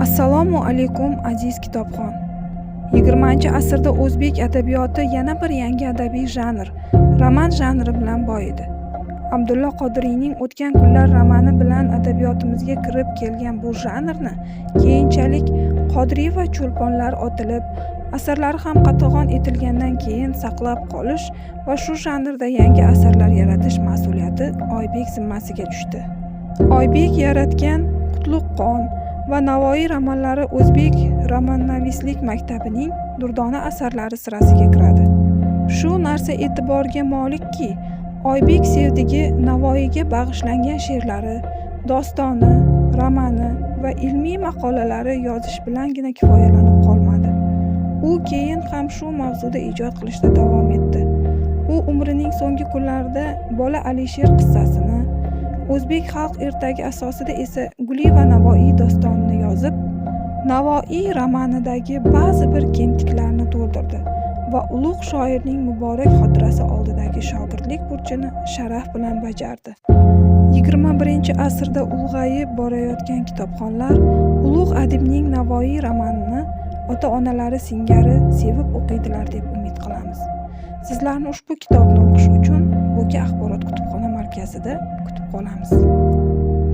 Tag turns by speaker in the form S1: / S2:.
S1: Assalomu alaykum aziz kitobxon. 20-asrda o'zbek adabiyoti yana bir yangi adabiy janr, roman janri bilan boyidi. Abdulla Qodiriyning O'tgan kunlar romani bilan adabiyotimizga kirib kelgan bu janrni keyinchalik Qodiriy va Cho'lponlar otilib, asarlari ham qatag'on etilgandan keyin saqlab qolish va shu janrda yangi asarlar yaratish mas'uliyati Oybek zimmasiga tushdi. Oybek yaratgan Qutlug' va Navoiy romanlari o'zbek romannavislik maktabining durdona asarlari sirasiga kiradi. Shu narsa e'tiborga molikki, Oybek sevdigi Navoiyga bag'ishlangan she'rlari, dostoni, romani va ilmiy maqolalari yozish bilangina kifoyalanib qolmadi. U keyin ham shu mavzuda ijod qilishda davom etdi. U umrining so'nggi kunlarida Bola Alisher qissasini, o'zbek xalq ertagi asosida esa Guli va Navoiy dostonini yozib, Navoiy romanidagi ba'zi bir kemtiklarni to'ldirdi va ulug' shoirning muborak xotirasi oldidagi shogirdlik burchini sharaf bilan bajardi. 21-asrda ulg'ayib borayotgan kitobxonlar ulug' adibning Navoiy romanini ota-onalari singari sevib o'qiydilar deb umid qilamiz. Sizlarni ushbu kitobni o'qish uchun Bo'ka axborot kutubxona markazida kutib qolamiz.